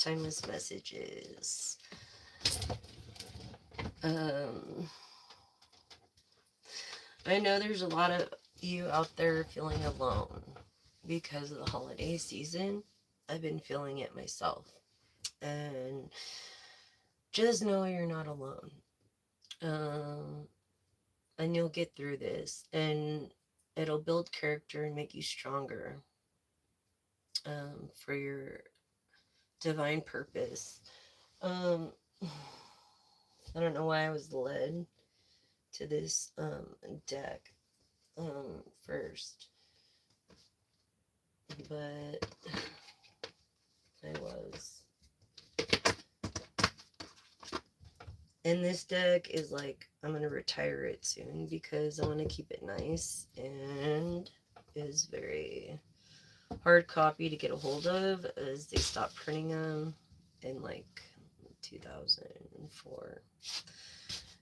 Timeless messages. Um, I know there's a lot of you out there feeling alone because of the holiday season. I've been feeling it myself. And just know you're not alone. Um, and you'll get through this. And it'll build character and make you stronger for your divine purpose. Um, I don't know why I was led to this deck first, but I was. And this deck is like, I'm going to retire it soon because I want to keep it nice and is very hard copy to get a hold of as they stopped printing them in like 2004.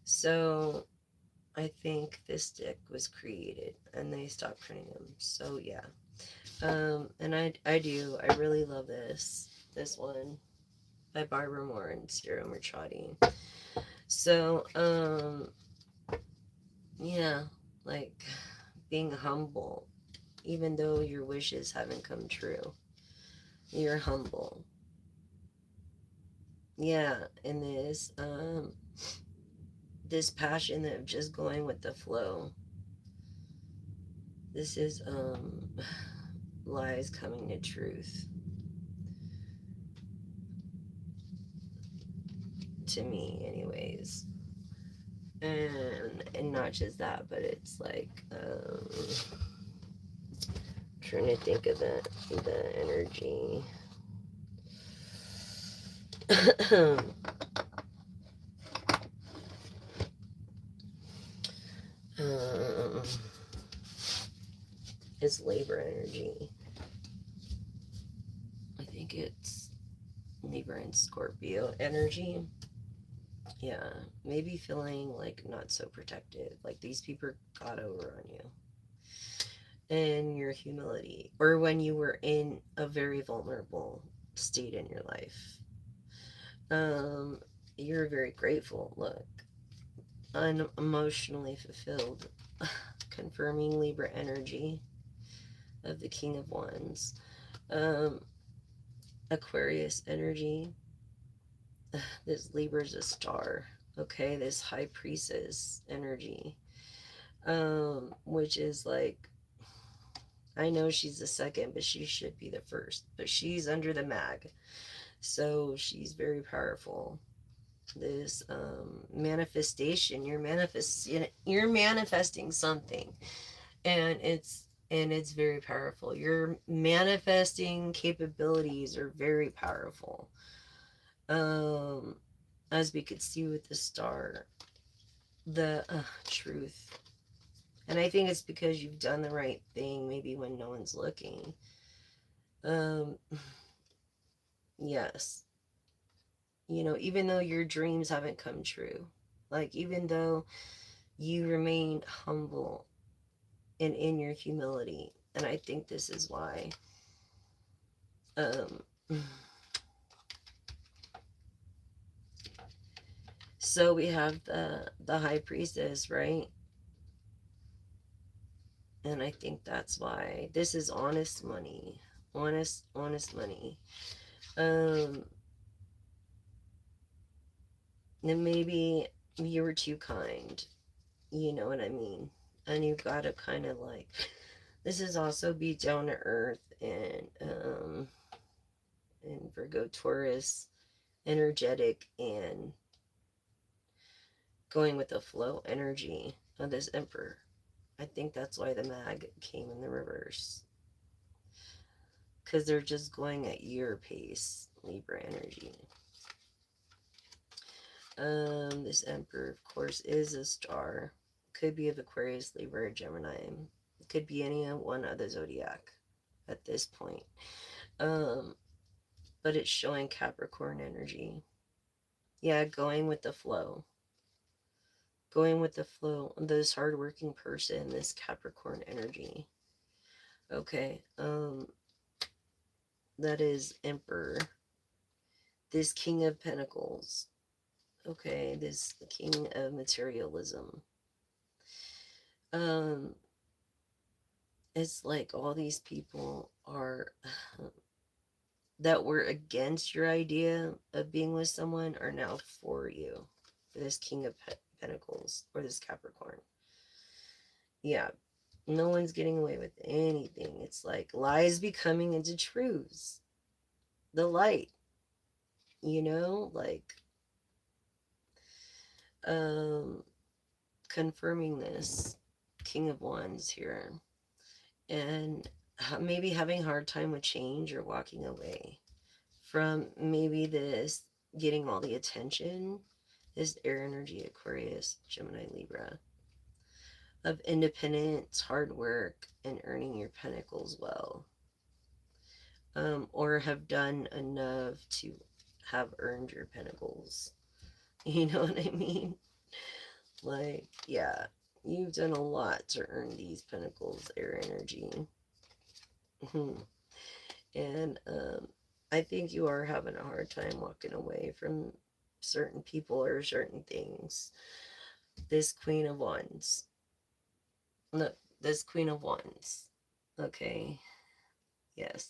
So I think this deck was created and they stopped printing them. So yeah. And I really love this one by Barbara Moore and Ciro Merchati. So, yeah, like being humble, even though your wishes haven't come true, you're humble. Yeah, and this passion of just going with the flow. This is lies coming to truth to me, anyways. And not just that, but it's like trying to think of the energy. um, it's Libra energy. I think it's Libra and Scorpio energy. Yeah, maybe feeling like not so protected, like these people got over on you. And your humility, or when you were in a very vulnerable state in your life. Um, you're very grateful. Look, unemotionally fulfilled, confirming Libra energy of the King of Wands. Um, Aquarius energy. This Libra's a star. Okay, this High Priestess energy. Which is like, I know she's the second, but she should be the first. But she's under the mag, so she's very powerful. This manifestation, you're manifesting something, and it's very powerful. Your manifesting capabilities are very powerful. Um, as we could see with the star, the truth. And I think it's because you've done the right thing, maybe when no one's looking. Um, yes. Even though your dreams haven't come true, like, even though you remain humble and in your humility. And I think this is why. Um, so we have the High Priestess, right? And I think that's why this is honest money. Honest money. Um, and maybe you were too kind. You know what I mean? And you gotta kind of like, this is also be down to earth and Virgo Taurus, energetic and going with the flow energy of this Emperor. I think that's why the mag came in the reverse. Because they're just going at your pace, Libra energy. This Emperor, of course, is a star. Could be of Aquarius, Libra, or Gemini. It could be any one of the zodiac at this point. Um, but it's showing Capricorn energy. Yeah, going with the flow. Going with the flow. This hardworking person, this Capricorn energy. Okay, that is Emperor. this King of Pentacles. Okay, this King of Materialism. Um, it's like all these people are that were against your idea of being with someone are now for you. For this King of Pentacles or this Capricorn. Yeah, no one's getting away with anything. It's like lies becoming into truths. The light, like um confirming this King of Wands here, and maybe having a hard time with change or walking away from maybe this getting all the attention, this air energy, Aquarius, Gemini, Libra, of independence, hard work, and earning your pentacles well, or have done enough to have earned your pentacles. You know what I mean? Like, yeah, you've done a lot to earn these pentacles, air energy. And I think you are having a hard time walking away from certain people or certain things. This Queen of Wands. Look, this Queen of Wands. Okay, yes.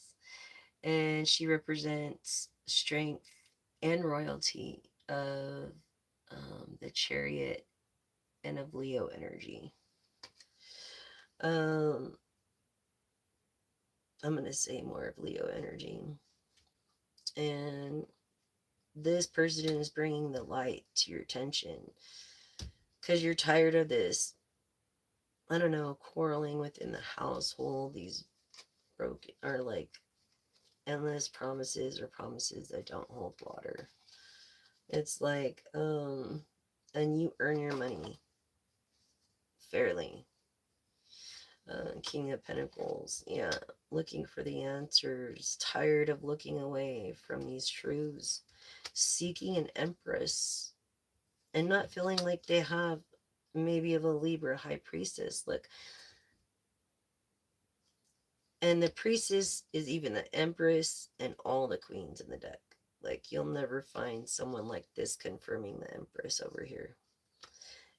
And she represents strength and royalty of the Chariot and of Leo energy. Um, I'm going to say more of Leo energy. And this person is bringing the light to your attention because you're tired of this, I don't know, quarreling within the household, these broken or like endless promises or promises that don't hold water. It's like, and you earn your money fairly. King of Pentacles, yeah, looking for the answers, tired of looking away from these truths, seeking an Empress, and not feeling like they have maybe of a Libra High Priestess. Look, and the Priestess is even the Empress and all the queens in the deck. Like, you'll never find someone like this confirming the Empress over here.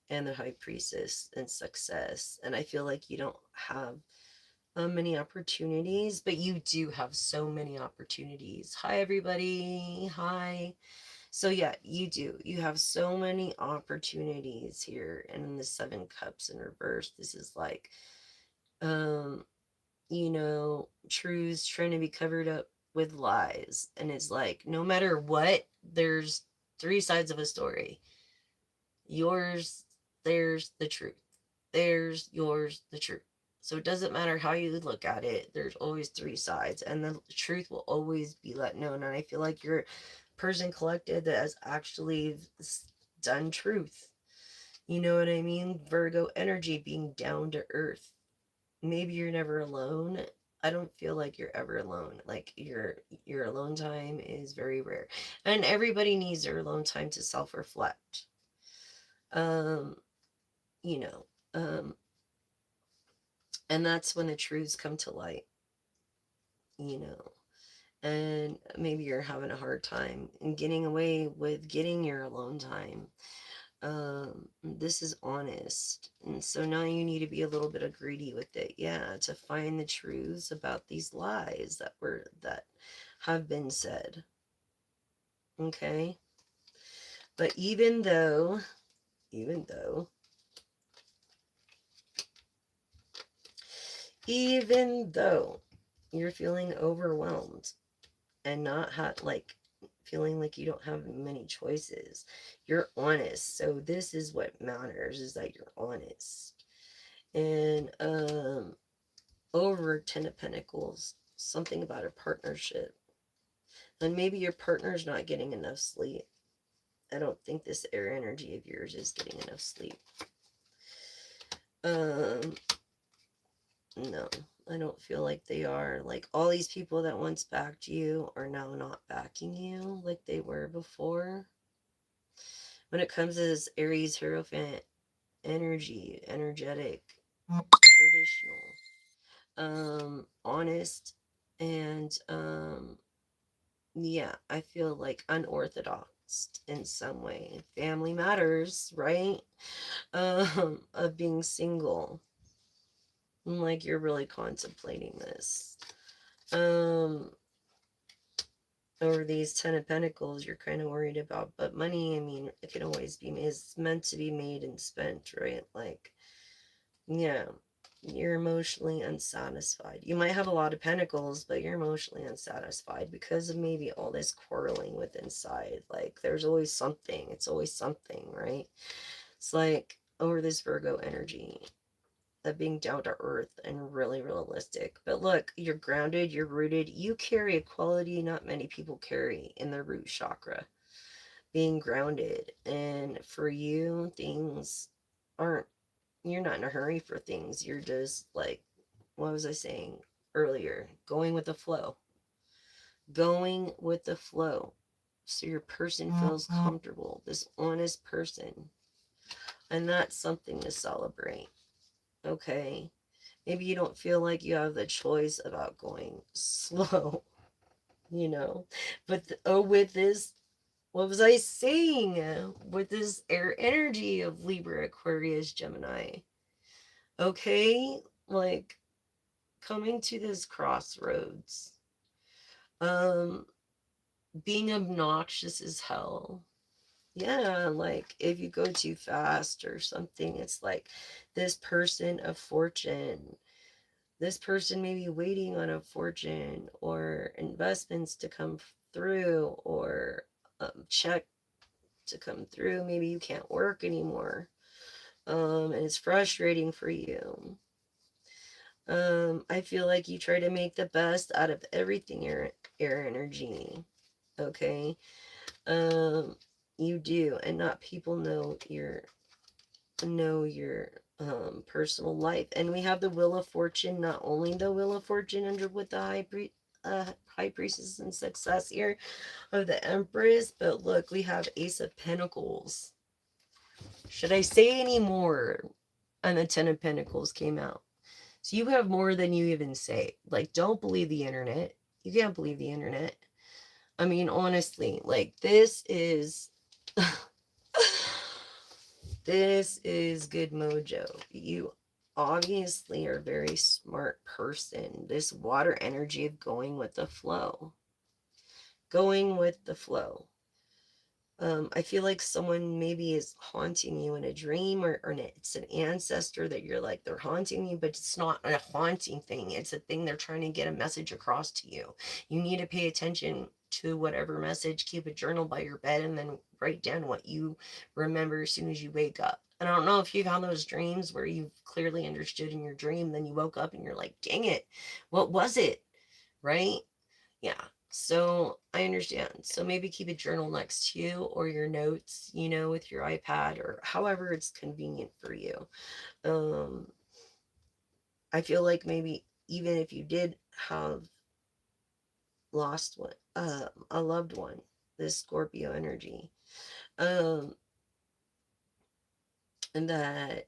And the High Priestess and success. And I feel like you don't have many opportunities, but you do have so many opportunities. Hi, everybody. Hi. So, yeah, you do. You have so many opportunities here. And in the Seven Cups in reverse, this is like, um, truths trying to be covered up with lies. And it's like, no matter what, there's three sides of a story. Yours, there's the truth. There's yours, the truth. So it doesn't matter how you look at it, there's always three sides, and the truth will always be let known. And I feel like you're a person collected that has actually done truth. You know what I mean? Virgo energy, being down to earth. Maybe you're never alone. I don't feel like you're ever alone. Like your alone time is very rare. And everybody needs their alone time to self-reflect. Um, you know, um, and that's when the truths come to light, you know. And maybe you're having a hard time in getting away with getting your alone time. This is honest, and so now you need to be a little bit of greedy with it, yeah, to find the truths about these lies that have been said. Okay, but even though even though you're feeling overwhelmed and not like feeling like you don't have many choices, you're honest. So this is what matters, is that you're honest. And over 10 of Pentacles, something about a partnership, and maybe your partner's not getting enough sleep. I don't think this air energy of yours is getting enough sleep. um no, I don't feel like they are. Like, all these people that once backed you are now not backing you like they were before. When it comes to this Aries Hierophant energy, energetic, traditional, honest, and yeah, I feel like unorthodox in some way. Family matters, right? Of being single. Like you're really contemplating this. Um, over these 10 of Pentacles, you're kind of worried about, but money, I mean, it can always be, it's meant to be made and spent, right? Like, yeah, you're emotionally unsatisfied. You might have a lot of Pentacles, but you're emotionally unsatisfied because of maybe all this quarreling with inside. Like, there's always something, it's always something, right? It's like over this Virgo energy of being down to earth and really realistic. But look, you're grounded, you're rooted, you carry a quality not many people carry in their root chakra, being grounded. And for you, things aren't, you're not in a hurry for things. You're just like, what was I saying earlier? Going with the flow. Going with the flow. So your person feels comfortable, this honest person. And that's something to celebrate. Okay. Maybe you don't feel like you have the choice about going slow, you know. But with this, what was I saying? With this air energy of Libra, Aquarius, Gemini. Okay, like coming to this crossroads, um, being obnoxious as hell. Yeah, like if you go too fast or something, it's like this person of fortune, this person may be waiting on a fortune or investments to come through, or check to come through. Maybe you can't work anymore, and it's frustrating for you. I feel like you try to make the best out of everything, air energy. Okay. um you do, and not people know your personal life. And we have the Wheel of Fortune, not only the Wheel of Fortune under with the high priestess and success here of the Empress, but look, we have Ace of Pentacles. Should I say any more? And the 10 of Pentacles came out. So you have more than you even say. Like, don't believe the internet. You can't believe the internet. I mean, honestly, like this is this is good mojo. You obviously are a very smart person. This water energy of going with the flow. Going with the flow. I feel like someone maybe is haunting you in a dream, or it's an ancestor that you're like, they're haunting you, but it's not a haunting thing. It's a thing they're trying to get a message across to you. You need to pay attention to whatever message, keep a journal by your bed, and then write down what you remember as soon as you wake up. And I don't know if you've had those dreams where you've clearly understood in your dream, then you woke up and you're like, dang it, what was it? Right? Yeah. So I understand. So maybe keep a journal next to you, or your notes, with your iPad, or however it's convenient for you. Um, I feel like maybe even if you did have lost a loved one, this Scorpio energy, um, and that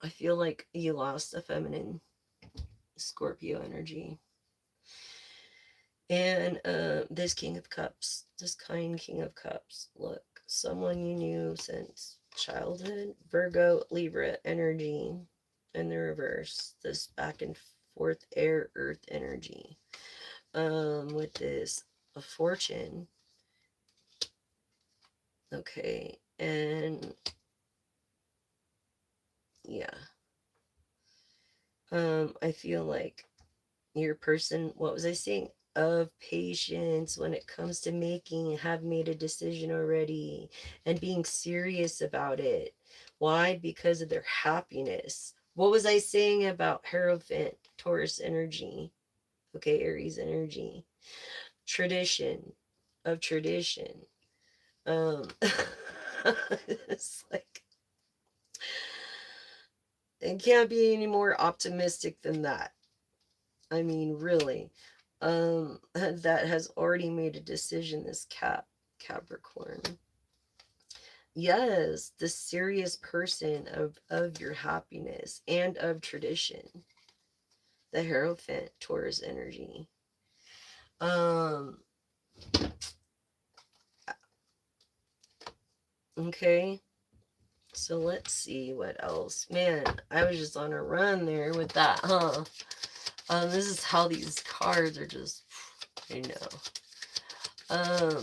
I feel like you lost a feminine Scorpio energy. And this King of Cups, this kind King of Cups, look, someone you knew since childhood, Virgo, Libra energy in the reverse, this back and forth air, earth energy. With this a fortune, okay, and yeah, I feel like your person, what was I saying? Of patience when it comes to have made a decision already and being serious about it. Why? Because of their happiness. What was I saying about Hierophant, Taurus energy? Okay, Aries energy. Tradition of tradition. Um, it's like, it can't be any more optimistic than that. I mean, really, that has already made a decision, this Capricorn. Yes, the serious person of your happiness and of tradition. The Hierophant, Taurus energy. Um, okay. So let's see what else. Man, I was just on a run there with that, huh? This is how these cards are just, I know.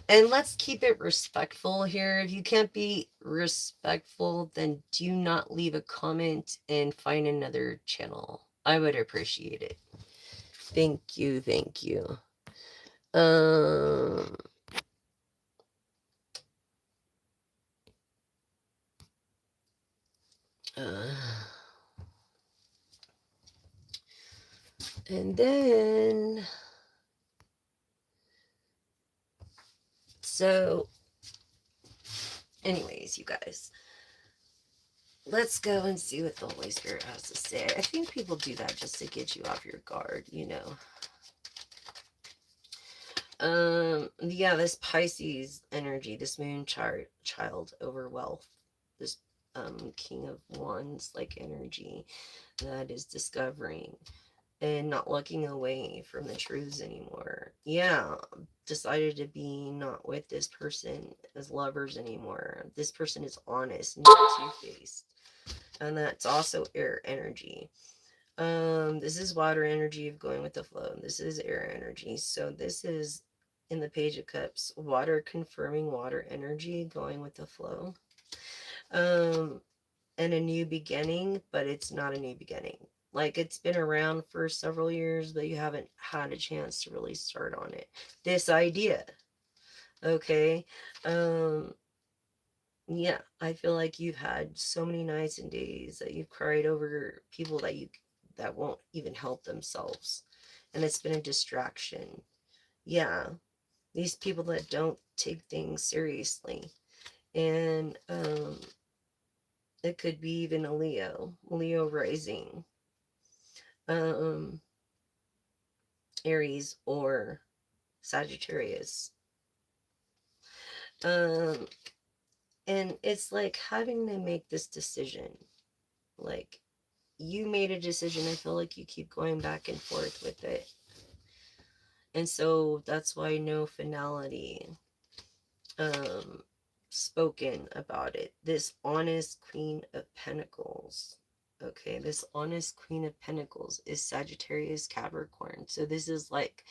And let's keep it respectful here. If you can't be respectful, then do not leave a comment and find another channel. I would appreciate it. Thank you, thank you. Um, and then, so, anyways, you guys, let's go and see what the Holy Spirit has to say. I think people do that just to get you off your guard, you know. Yeah, this Pisces energy, this moon child over wealth, this King of Wands like energy that is discovering and not looking away from the truths anymore. Yeah, decided to be not with this person as lovers anymore. This person is honest, not two-faced. And that's also air energy. This is water energy of going with the flow. This is air energy. So this is in the Page of Cups, water confirming water energy going with the flow. And a new beginning, but it's not a new beginning. Like it's been around for several years, but you haven't had a chance to really start on it. This idea. Okay. Yeah, I feel like you've had so many nights and days that you've cried over people that won't even help themselves. And it's been a distraction. Yeah, these people that don't take things seriously. And it could be even a Leo rising, um, Aries or Sagittarius. Um, and it's like having to make this decision. Like you made a decision. I feel like you keep going back and forth with it. And so that's why no finality spoken about it. This honest Queen of Pentacles. Okay, this honest Queen of Pentacles is Sagittarius Capricorn. So this is like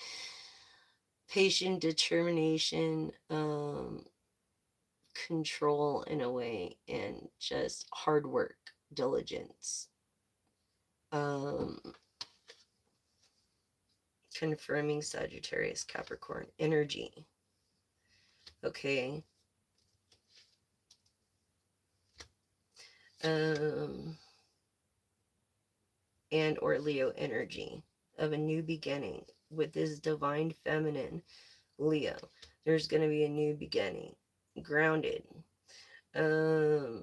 patient determination, control in a way, and just hard work, diligence. Confirming Sagittarius Capricorn energy. Okay. And or Leo energy of a new beginning with this divine feminine Leo. There's going to be a new beginning, grounded. A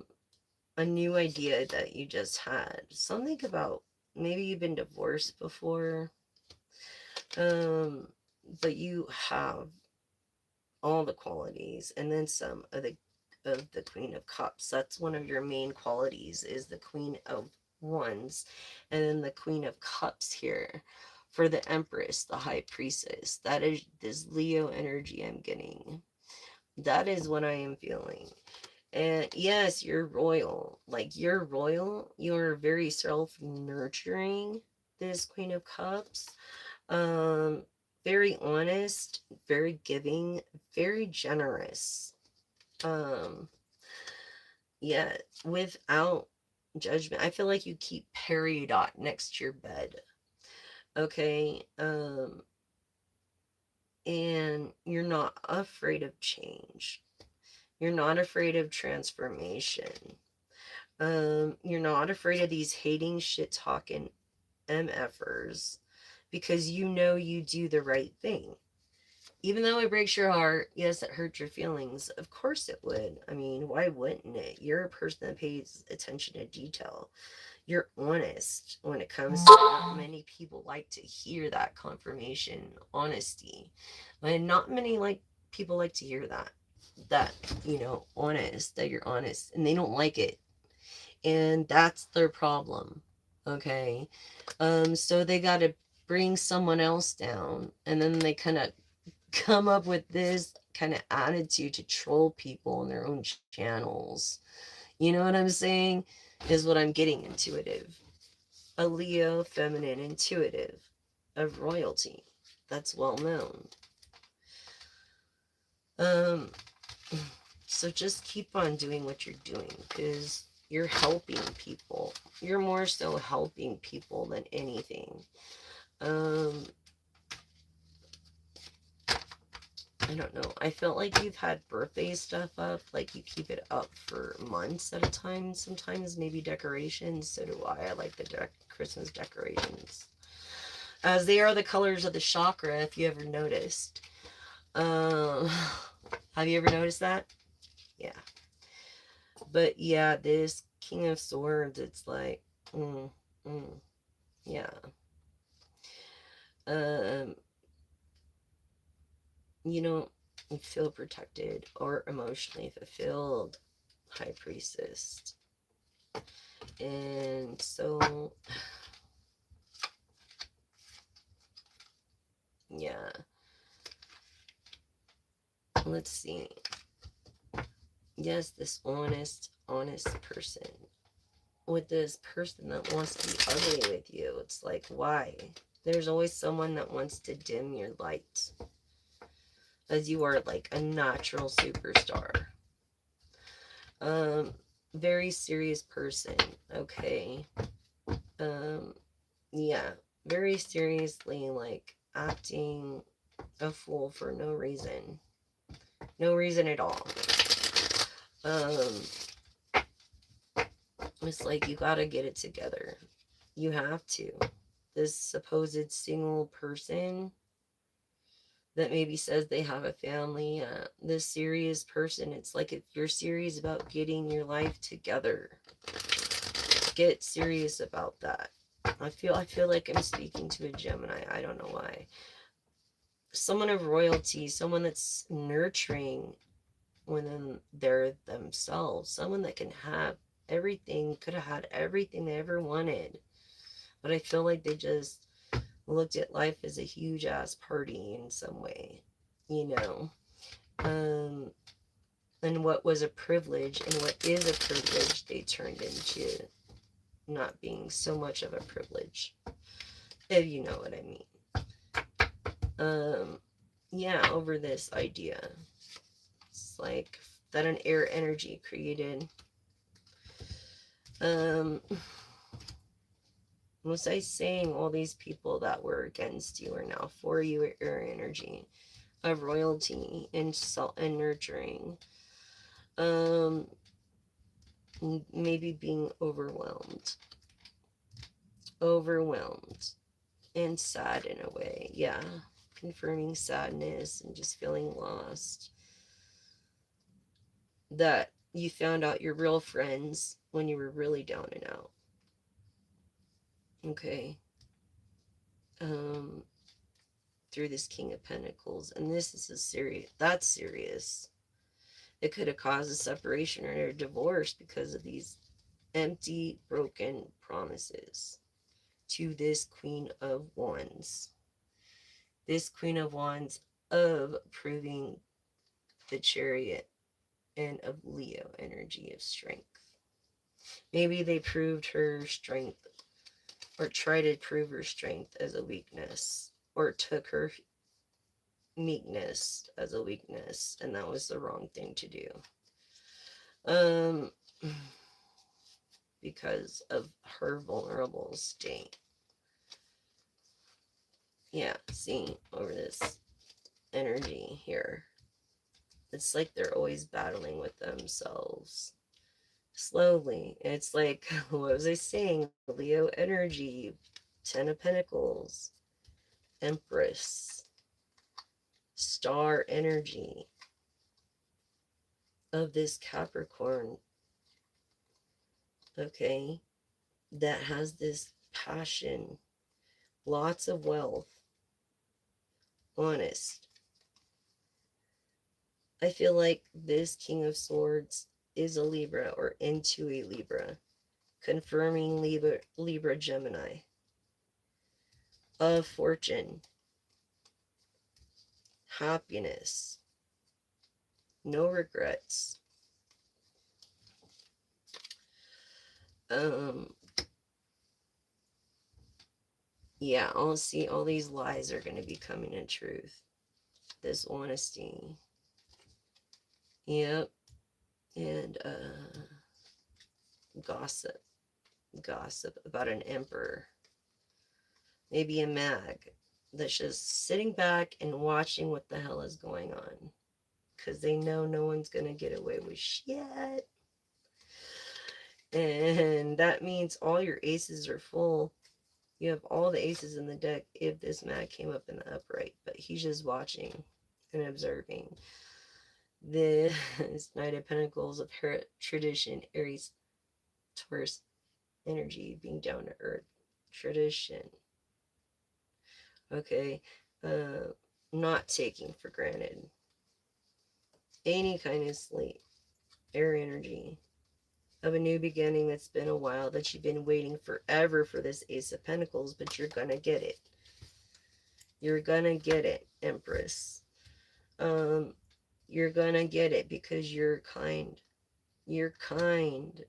new idea that you just had. Something about maybe you've been divorced before, but you have all the qualities and then some of the Queen of Cups. That's one of your main qualities is the Queen of Wands, and then the Queen of Cups here for the Empress, the High Priestess. That is this Leo energy I'm getting. That is what I am feeling. And yes, you're royal. Like you're royal. You're very self-nurturing, this Queen of Cups. Um, very honest, very giving, very generous. Um, yeah, without judgment. I feel like you keep peridot next to your bed. Okay. And you're not afraid of change. You're not afraid of transformation. You're not afraid of these hating, shit talking MFers because you know you do the right thing. Even though it breaks your heart, yes, it hurts your feelings. Of course it would. I mean, why wouldn't it? You're a person that pays attention to detail. You're honest when it comes to it. Not many people like to hear that confirmation, honesty. And not many people like to hear that, honest, that you're honest. And they don't like it. And that's their problem. Okay. So they got to bring someone else down, and then they kind of come up with this kind of attitude to troll people in their own channels. You know what I'm saying? Is what I'm getting. Intuitive. A Leo, feminine, intuitive, of royalty. That's well known. Um, so just keep on doing what you're doing, because you're helping people. You're more so helping people than anything. Um, I don't know. I felt like you've had birthday stuff up, like you keep it up for months at a time. Sometimes maybe decorations. So do I. I like the Christmas decorations, as they are the colors of the chakra. If you ever noticed, um, have you ever noticed that? Yeah. But yeah, this King of Swords, it's like, mm, mm, yeah. Um, you don't feel protected or emotionally fulfilled, High Priestess. And so, yeah. Let's see. Yes, this honest person. With this person that wants to be ugly with you, it's like, why? There's always someone that wants to dim your light, as you are like a natural superstar. Um, very serious person. Okay. Um, yeah, very seriously, like acting a fool for no reason. No reason at all. Um, it's like you gotta get it together. You have to. This supposed single person that maybe says they have a family, this serious person, it's like if you're serious about getting your life together, get serious about that. I feel like I'm speaking to a Gemini. I don't know why. Someone of royalty, someone that's nurturing within their themselves, someone that can have everything, could have had everything they ever wanted. But I feel like they just looked at life as a huge ass party in some way, you know. Um and what was a privilege and what is a privilege, they turned into not being so much of a privilege, if you know what I mean. Um, yeah, over this idea. It's like that an air energy created. Um, was I saying all these people that were against you are now for you, air energy of royalty and salt and nurturing. Um, maybe being overwhelmed and sad in a way. Yeah, confirming sadness and just feeling lost. That you found out your real friends when you were really down and out. Okay. Um, through this King of Pentacles. And this is that's serious. It could have caused a separation or a divorce because of these empty, broken promises to this Queen of Wands. This Queen of Wands of proving the Chariot and of Leo energy of strength. Maybe they proved her strength or tried to prove her strength as a weakness, or took her meekness as a weakness, and that was the wrong thing to do. Um, because of her vulnerable state. Yeah, see, over this energy here. It's like they're always battling with themselves. Slowly. It's like, what was I saying? Leo energy, Ten of Pentacles, Empress, star energy of this Capricorn, okay, that has this passion, lots of wealth, honest. I feel like this King of Swords is a Libra or into a Libra. confirming Libra Gemini, of fortune, happiness, no regrets. Um, yeah, I'll see all these lies are going to be coming in truth. This honesty. Yep. And gossip. Gossip about an emperor. Maybe a mag that's just sitting back and watching what the hell is going on. Because they know no one's going to get away with shit. And that means all your aces are full. You have all the aces in the deck if this mag came up in the upright. But he's just watching and observing. This Knight of Pentacles of tradition, Aries, Taurus energy, being down to earth. Tradition. Okay. Not taking for granted any kind of sleep. Air energy of a new beginning that's been a while, that you've been waiting forever for this Ace of Pentacles, but you're gonna get it. You're gonna get it, Empress. You're gonna get it because you're kind. You're kind.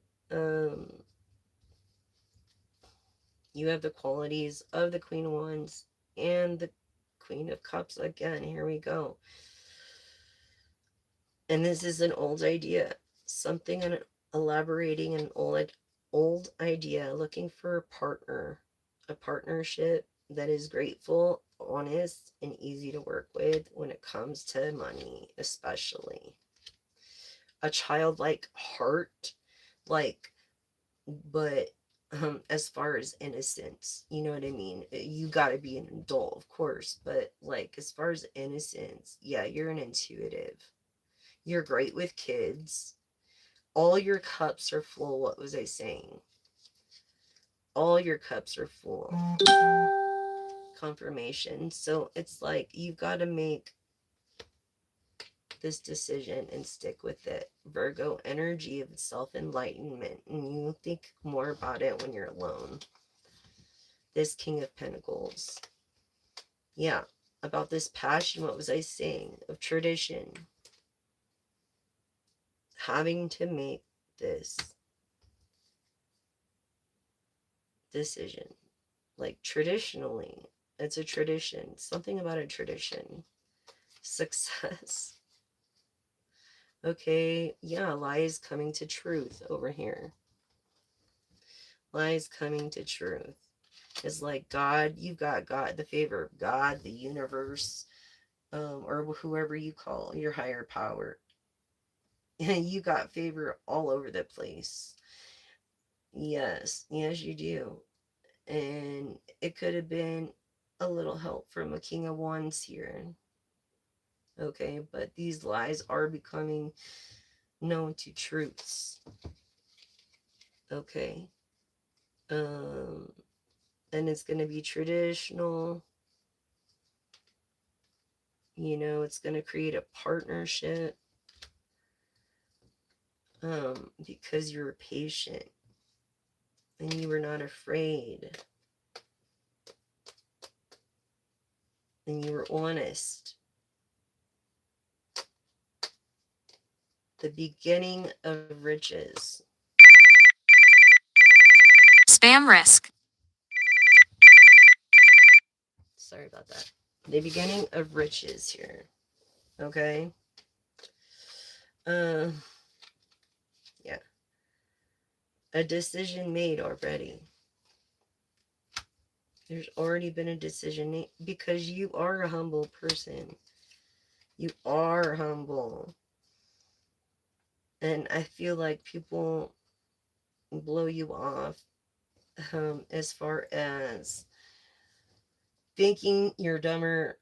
You have the qualities of the Queen of Wands and the Queen of Cups again. Here we go. And this is an old idea. Something elaborating an old idea, looking for a partner, a partnership that is grateful, honest, and easy to work with when it comes to money, especially. A childlike heart, like, but as far as innocence, you know what I mean? You got to be an adult, of course, but like as far as innocence, yeah, you're an intuitive. You're great with kids. All your cups are full. What was I saying? All your cups are full. Confirmation. So it's like you've got to make this decision and stick with it. Virgo energy of self-enlightenment. And you think more about it when you're alone. This King of Pentacles. Yeah. About this passion. What was I saying? Of tradition. Having to make this decision. Like traditionally, it's a tradition. Something about a tradition. Success. Okay, yeah, lies coming to truth over here. Lies coming to truth. It's like God, you've got God, the favor of God, the universe, or whoever you call your higher power. And you got favor all over the place. Yes, yes, you do. And it could have been a little help from a King of Wands here. Okay, but these lies are becoming known to truths. Okay. And it's going to be traditional. You know, it's going to create a partnership. Because you're patient and you were not afraid. And you were honest. The beginning of riches. Spam risk. Sorry about that. The beginning of riches here. Okay. Yeah. A decision made already. There's already been a decision made because you are a humble person. You are humble. And I feel like people blow you off as far as thinking you're dumber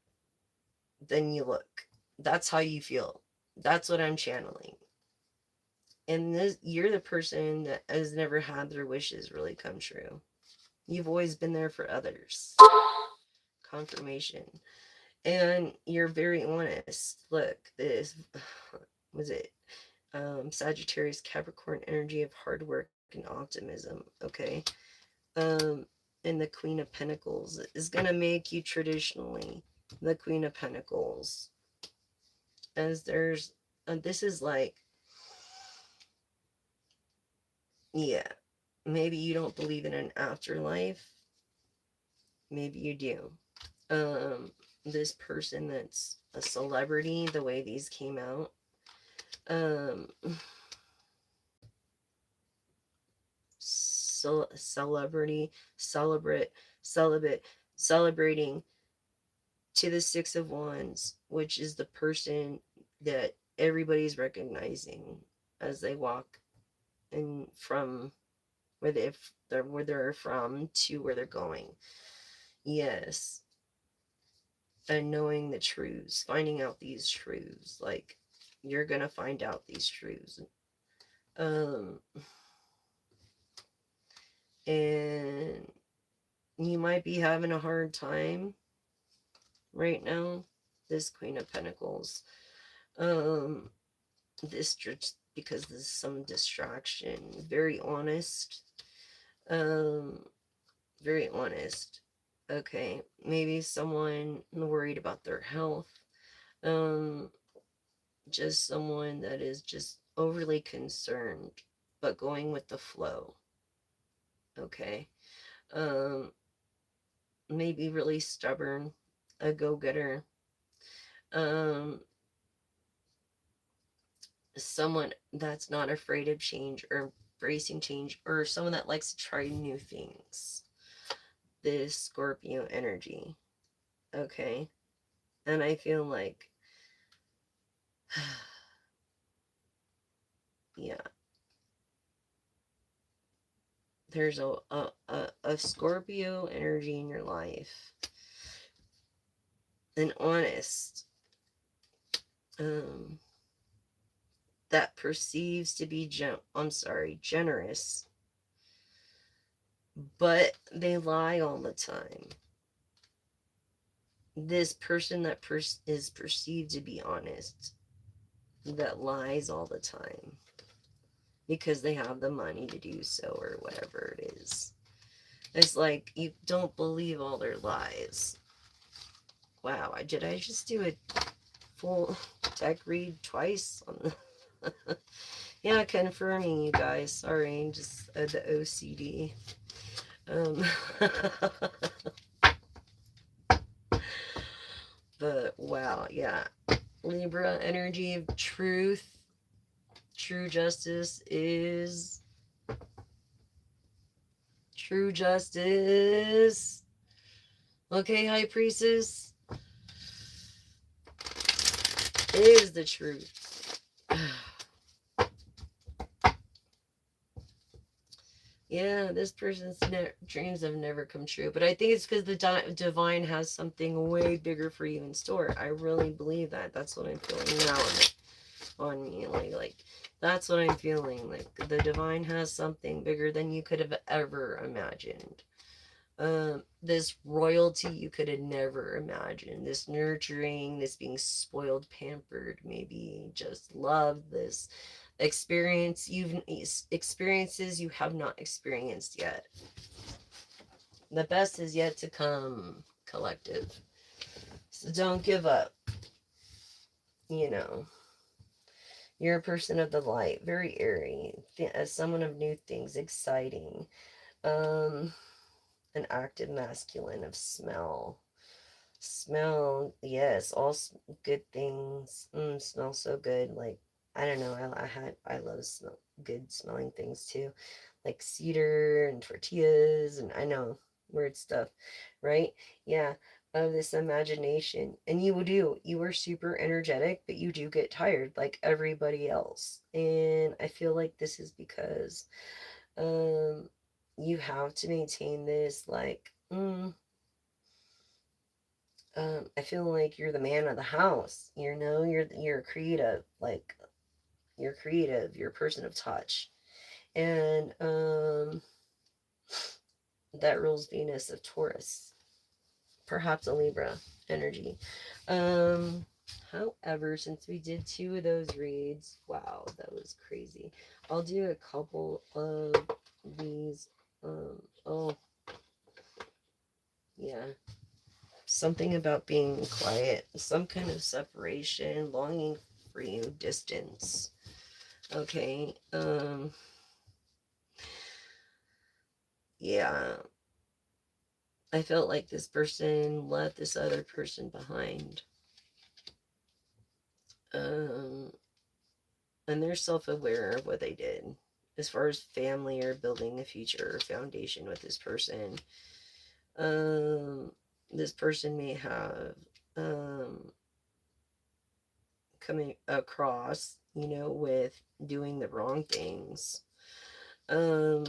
than you look. That's how you feel. That's what I'm channeling. And this, you're the person that has never had their wishes really come true. You've always been there for others. Confirmation. And you're very honest. Look, this was it. Sagittarius Capricorn energy of hard work and optimism, okay? Um, and the Queen of Pentacles is gonna make you traditionally the Queen of Pentacles. As there's, this is like, yeah, maybe you don't believe in an afterlife. Maybe you do. Um, this person that's a celebrity, the way these came out, um, celebrity, celibate, celebrating to the Six of Wands, which is the person that everybody's recognizing as they walk in from where they're from to where they're going. Yes, and knowing the truths, finding out these truths, like you're gonna find out these truths. Um, and you might be having a hard time right now. This Queen of Pentacles. Um, this just because there's some distraction. Very honest. Um, very honest. Okay, maybe someone worried about their health. Um, just someone that is just overly concerned, but going with the flow. Okay. Um, maybe really stubborn, a go-getter. Um, someone that's not afraid of change or embracing change, or someone that likes to try new things. This Scorpio energy. Okay. And I feel like, yeah, there's a Scorpio energy in your life. An honest, um, that perceives to be, generous, but they lie all the time. This person that is perceived to be honest, that lies all the time because they have the money to do so or whatever it is. It's like you don't believe all their lies. Wow, did I just do a full deck read twice? Yeah, confirming, you guys. Sorry, just the OCD. Um, but wow, yeah. Libra energy of truth. True justice is true justice. Okay, High Priestess is the truth. Yeah, this person's dreams have never come true. But I think it's because the divine has something way bigger for you in store. I really believe that. That's what I'm feeling now on me. Like that's what I'm feeling. Like the divine has something bigger than you could have ever imagined. This royalty you could have never imagined. This nurturing, this being spoiled, pampered, maybe just love, this experiences you have not experienced yet. The best is yet to come, collective. So don't give up. You know, you're a person of the light, very airy, as someone of new things, exciting. Um, an active masculine of smell. Smell, yes, all good things. Smell so good. Like I don't know. I love good smelling things too, like cedar and tortillas, and I know weird stuff, right? Yeah, of this imagination, and you are super energetic, but you do get tired like everybody else, and I feel like this is because um you have to maintain this like. I feel like you're the man of the house. You know, you're creative. Like you're creative. You're a person of touch, and that rules Venus of Taurus, perhaps a Libra energy. Um, However, since we did two of those reads, wow, that was crazy. I'll do a couple of these. Oh, yeah. Something about being quiet, some kind of separation, longing for you, distance. Okay. Yeah. I felt like this person left this other person behind. Um, and they're self aware of what they did. As far as family or building a future foundation with this person, um, this person may have um, coming across, with doing the wrong things. Um,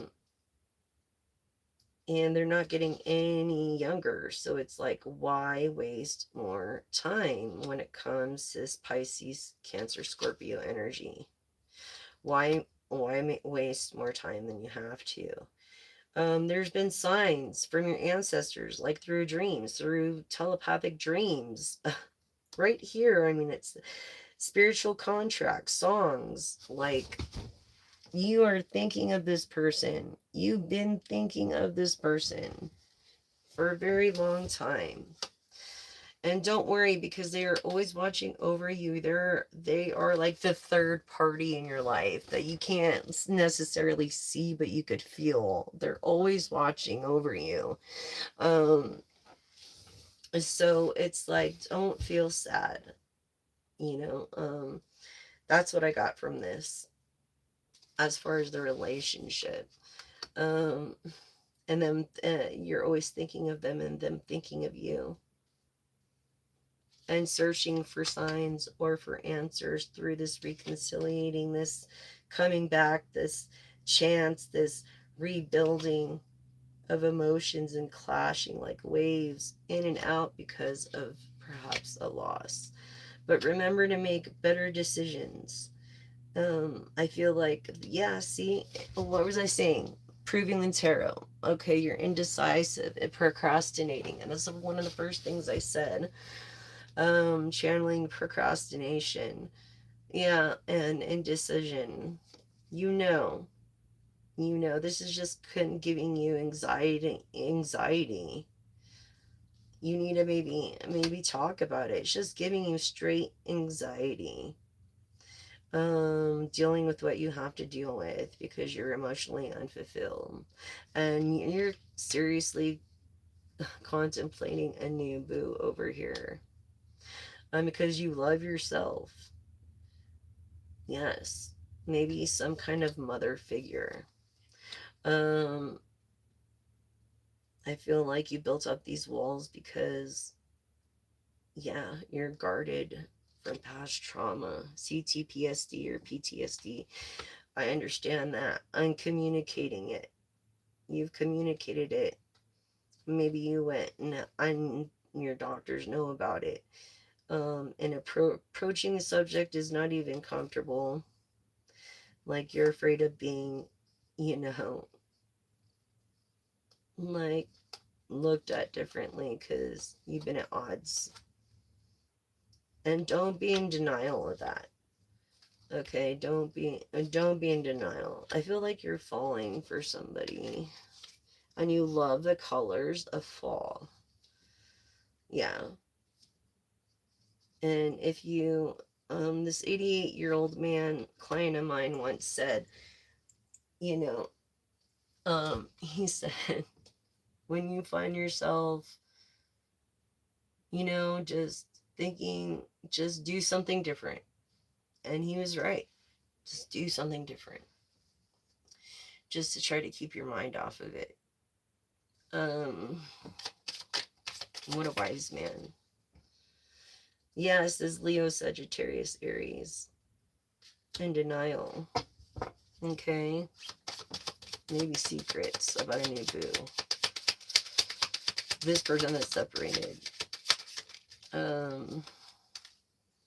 and they're not getting any younger. So it's like, why waste more time when it comes to this Pisces, Cancer, Scorpio energy? Why waste more time than you have to? There's been signs from your ancestors, like through dreams, through telepathic dreams. Right here, I mean, it's spiritual contracts, songs, like you are thinking of this person. You've been thinking of this person for a very long time. And don't worry, because they are always watching over you. They are like the third party in your life that you can't necessarily see, but you could feel. They're always watching over you. Um, so it's like, don't feel sad. You know, that's what I got from this as far as the relationship. Um, and then you're always thinking of them and them thinking of you, and searching for signs or for answers through this reconciliating, this coming back, this chance, this rebuilding of emotions and clashing like waves in and out because of perhaps a loss. But remember to make better decisions. I feel like, yeah, see, what was I saying? Proving the tarot. Okay, you're indecisive and procrastinating. And this is one of the first things I said. Channeling procrastination. Yeah, and indecision. You know, this is just giving you anxiety. You need to maybe talk about it. It's just giving you straight anxiety. Dealing with what you have to deal with because you're emotionally unfulfilled, and you're seriously contemplating a new boo over here, because you love yourself. Yes, maybe some kind of mother figure. um I feel like you built up these walls because, yeah, you're guarded from past trauma, CTPSD or PTSD. I understand that. I'm communicating it. You've communicated it. Maybe you went and your doctors know about it. And approaching the subject is not even comfortable. Like you're afraid of being, you know, like looked at differently because you've been at odds. And don't be in denial of that. Okay, don't be in denial. I feel like you're falling for somebody and you love the colors of fall. Yeah. And if you this 88-year-old man client of mine once said, you know, he said, when you find yourself, just thinking, just do something different. And he was right. Just do something different. Just to try to keep your mind off of it. Um, what a wise man. Yes, this Leo, Sagittarius, Aries. In denial. Okay. Maybe secrets about a new boo. This person that's separated. Um,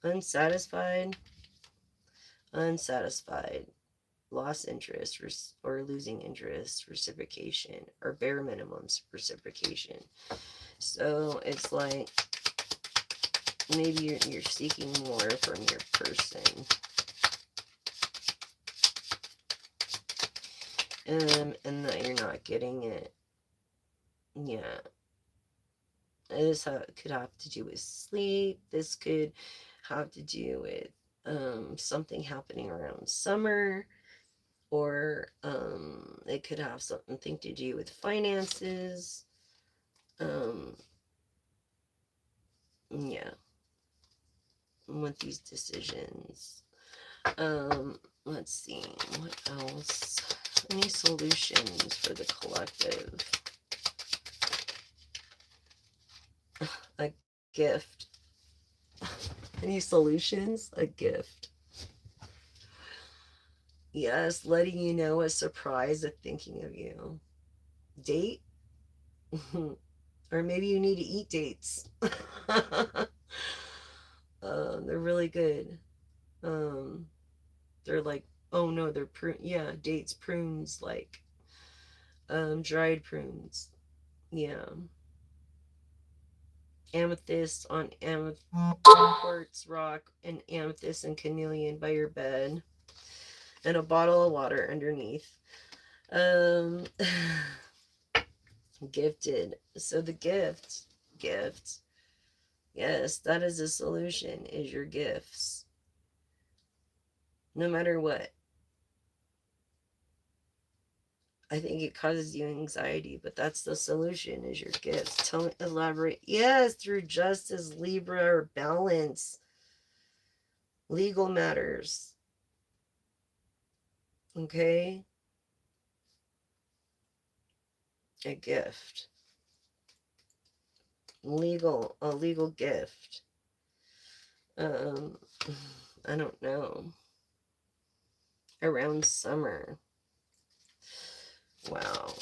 unsatisfied. Unsatisfied. Lost interest or losing interest, reciprocation, or bare minimums reciprocation. So it's like maybe you're seeking more from your person. And that you're not getting it. Yeah. This could have to do with sleep. This could have to do with something happening around summer, or it could have something to do with finances. Um, yeah, with these decisions. Let's see, what else? Any solutions for the collective? A gift. Any solutions? A gift. Yes, letting you know a surprise of thinking of you. Date? Or maybe you need to eat dates. They're really good. Um, they're like, oh no, they're yeah, dates, prunes, like dried prunes. Yeah, amethyst on amethyst quartz rock, and amethyst and carnelian by your bed, and a bottle of water underneath. Um, gifted. So the gift. Yes, that is a solution. Is your gifts, no matter what. I think it causes you anxiety, but that's the solution. Is your gifts. Tell me, elaborate. Yes, through justice, Libra, or balance, legal matters. Okay, a gift, a legal gift. Um, I don't know. Around summer. Wow.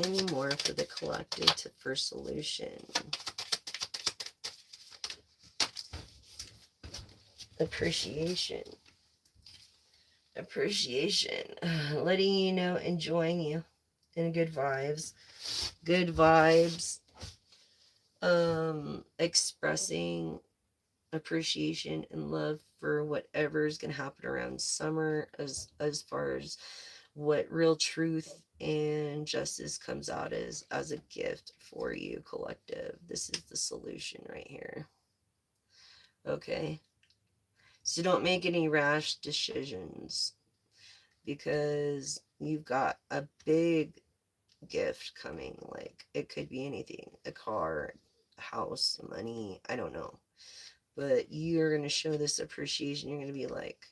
Any more for the collective for solution? Appreciation. Appreciation. Letting you know, enjoying you. And good vibes. Good vibes. Expressing appreciation and love for whatever is going to happen around summer, as far as what real truth and justice comes out as a gift for you, collective. This is the solution right here. Okay, so don't make any rash decisions, because you've got a big gift coming. Like, it could be anything, a car, a house, money, I don't know, but you're going to show this appreciation. You're going to be like,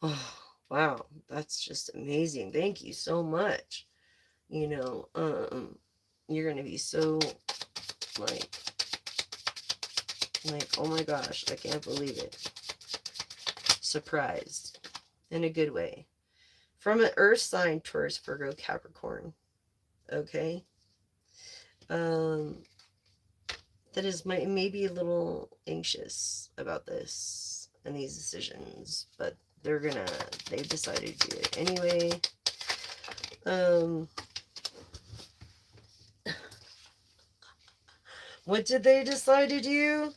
oh wow, that's just amazing, thank you so much. You know, you're going to be so like oh my gosh, I can't believe it, surprised in a good way, from an earth sign: Taurus, Virgo, Capricorn. Okay, um that is maybe a little anxious about this and these decisions, but they've decided to do it anyway. um what did they decide to do?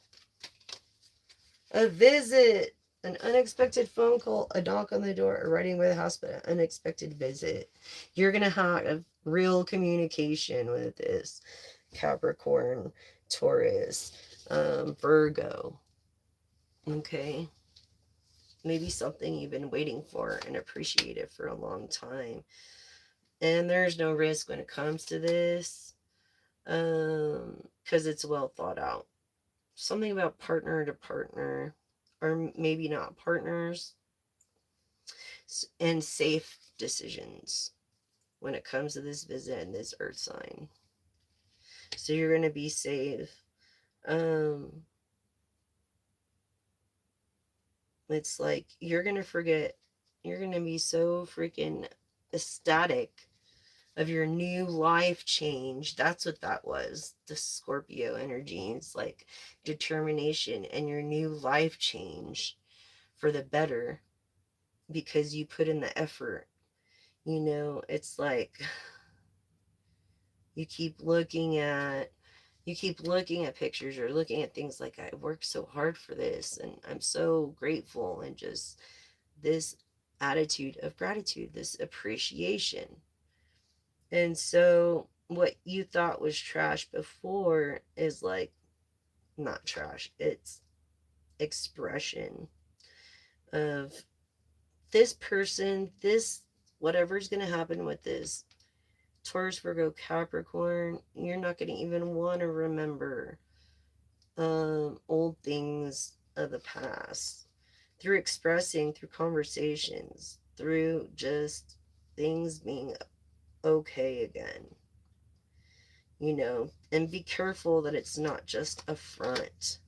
A visit, an unexpected phone call, a knock on the door, a writing by the house, but an unexpected visit. You're gonna have real communication with this Capricorn, Taurus, Virgo. Okay, maybe something you've been waiting for and appreciated for a long time, and there's no risk when it comes to this, because it's well thought out. Something about partner to partner, or maybe not partners, and safe decisions when it comes to this visit and this earth sign. So you're going to be safe. um it's like you're going to forget, you're going to be so freaking ecstatic of your new life change. That's what that was. The Scorpio energy. It's like determination and your new life change for the better, because you put in the effort. You know, it's like You keep looking at pictures or looking at things like, I worked so hard for this and I'm so grateful, and just this attitude of gratitude, this appreciation. And so what you thought was trash before is like not trash, it's expression of this person, this whatever's going to happen with this Taurus, Virgo, Capricorn. You're not going to even want to remember old things of the past, through expressing, through conversations, through just things being okay again, and be careful that it's not just a front.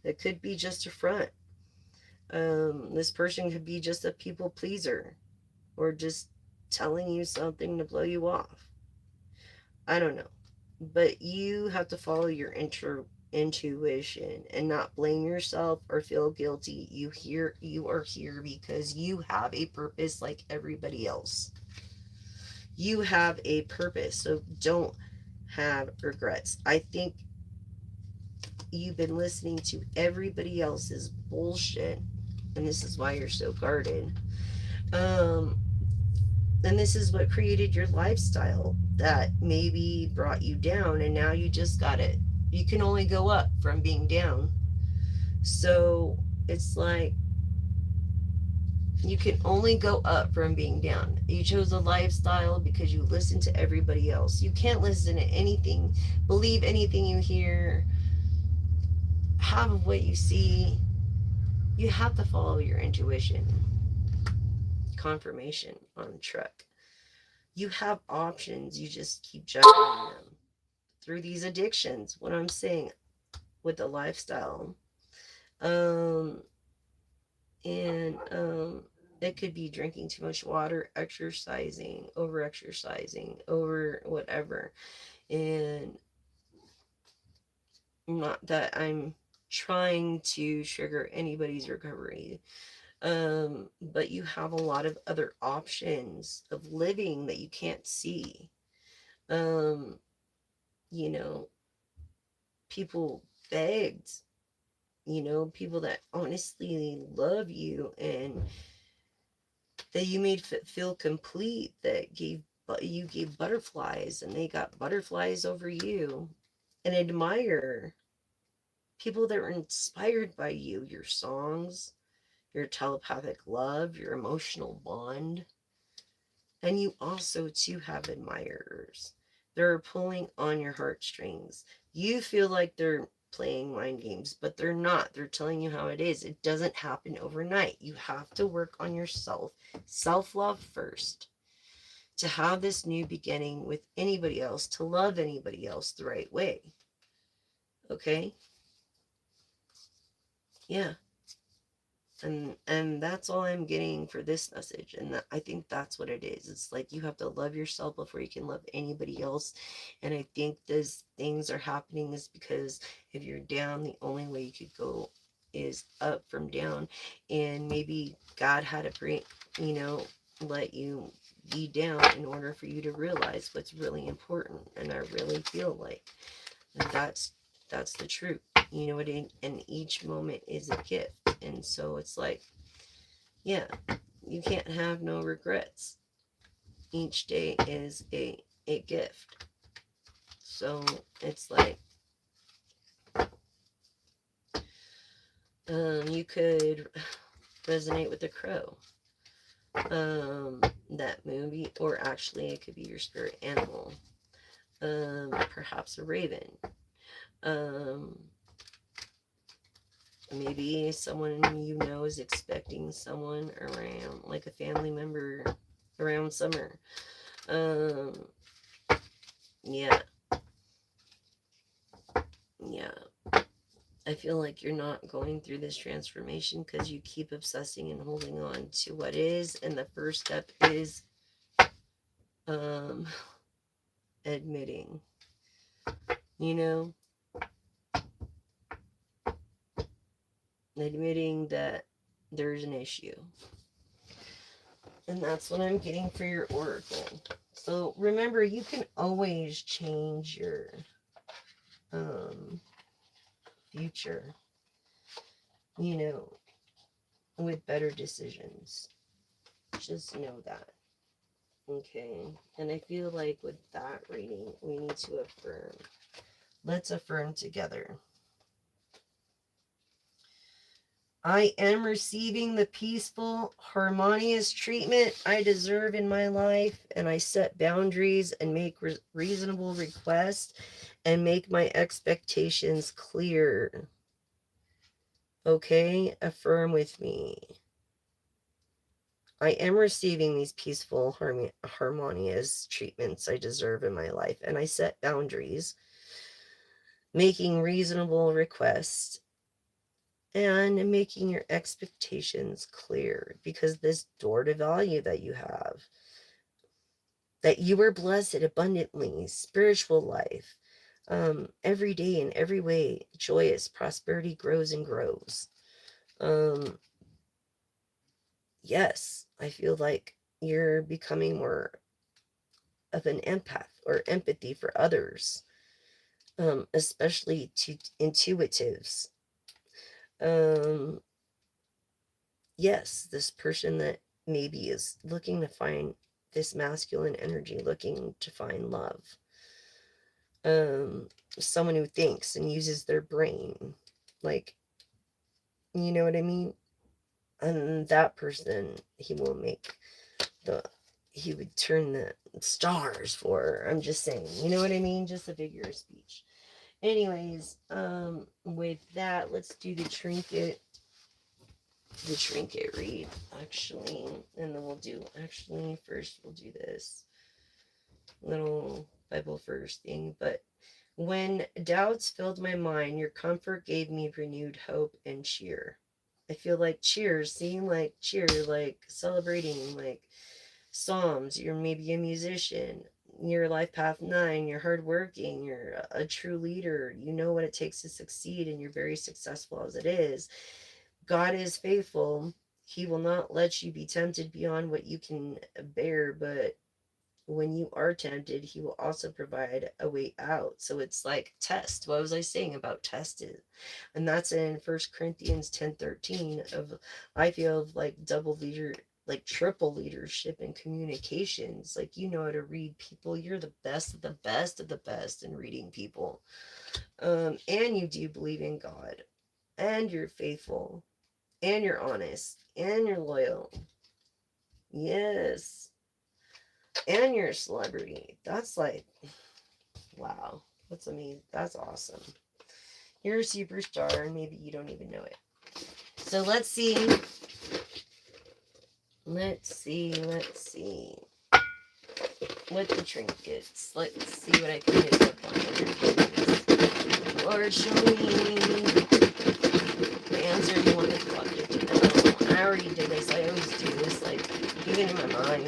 It could be just a front. This person could be just a people pleaser, or just telling you something to blow you off. I don't know. But you have to follow your intuition and not blame yourself or feel guilty. You are here because you have a purpose like everybody else. You have a purpose, so don't have regrets. I think you've been listening to everybody else's bullshit, and this is why you're so guarded. Um, and this is what created your lifestyle that maybe brought you down, and now you just got it. You can only go up from being down. So it's like you can only go up from being down. You chose a lifestyle because you listen to everybody else. You can't listen to anything, believe anything you hear, have what you see. You have to follow your intuition. Confirmation on the truck. You have options, you just keep juggling them through these addictions. What I'm saying with the lifestyle. Um, and it could be drinking too much water, exercising, over whatever. And not that I'm trying to trigger anybody's recovery. But you have a lot of other options of living that you can't see. Um, you know, people begged, people that honestly love you and that you made feel complete, that you gave butterflies, and they got butterflies over you, and admire people that were inspired by you, your songs, your telepathic love, your emotional bond. And you also too have admirers. They're pulling on your heartstrings. You feel like they're playing mind games, but they're not. They're telling you how it is. It doesn't happen overnight. You have to work on yourself, self-love first, to have this new beginning with anybody else, to love anybody else the right way. Okay? Yeah. And that's all I'm getting for this message, and I think that's what it is. It's like you have to love yourself before you can love anybody else. And I think these things are happening is because if you're down, the only way you could go is up from down. And maybe God had to bring, let you be down in order for you to realize what's really important. And I really feel like that's the truth. And each moment is a gift. And so it's like, yeah, you can't have no regrets. Each day is a gift. So it's like, you could resonate with the crow, that movie, or actually it could be your spirit animal, perhaps a raven, um, maybe someone is expecting someone around, like a family member around summer. Um, yeah, yeah. I feel like you're not going through this transformation because you keep obsessing and holding on to what is. And the first step is um, admitting, you know, admitting that there's an issue. And that's what I'm getting for your oracle. So remember, you can always change your um, future, you know, with better decisions. Just know that. Okay. And I feel like with that reading, we need to affirm. Let's affirm together. I am receiving the peaceful, harmonious treatment I deserve in my life, and I set boundaries and make reasonable requests and make my expectations clear. Okay, affirm with me. I am receiving these peaceful, harmonious treatments I deserve in my life, and I set boundaries, making reasonable requests and making your expectations clear, because this door to value that you have, that you are blessed abundantly, spiritual life, every day in every way, joyous prosperity grows and grows. um yes, I feel like you're becoming more of an empath or empathy for others, especially to intuitives. um yes, this person that maybe is looking to find this masculine energy, looking to find love, um someone who thinks and uses their brain, like, you know what I mean. And that person, he will make the he would turn the stars for her. I'm just saying, you know what I mean, just a figure of speech. Anyways, with that, let's do the trinket read, actually, and then we'll do, actually, first we'll do this little Bible first thing. But when doubts filled my mind, your comfort gave me renewed hope and cheer. I feel like cheers, seeing like cheer, like celebrating, like Psalms. You're maybe a musician. You're life path 9. You're hardworking. You're a true leader. You know what it takes to succeed, and you're very successful as it is. God is faithful. He will not let you be tempted beyond what you can bear, but when you are tempted, he will also provide a way out. So it's like test. What was I saying about tested? And that's in First Corinthians 10:13. Of, I feel like double leader, like triple leadership in communications. Like, you know how to read people. You're the best of the best of the best in reading people. And you do believe in God, and you're faithful, and you're honest, and you're loyal. Yes. And you're a celebrity. That's like, wow. That's amazing. That's awesome. You're a superstar, and maybe you don't even know it. So let's see. Let's see. What the trinkets. Let's see what I can pick up on. Lord, show me the answer you want the collective to know. I already did this. I always do this. Like, even in my mind,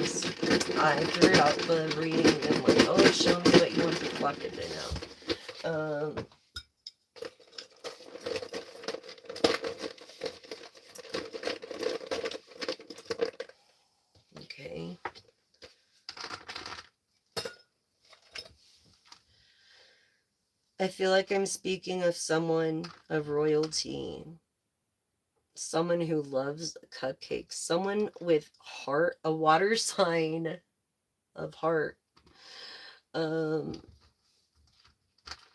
I throughout the reading, and like, oh, show me what you want the collective to know. Okay. I feel like I'm speaking of someone of royalty, someone who loves cupcakes, someone with heart, a water sign of heart. Um,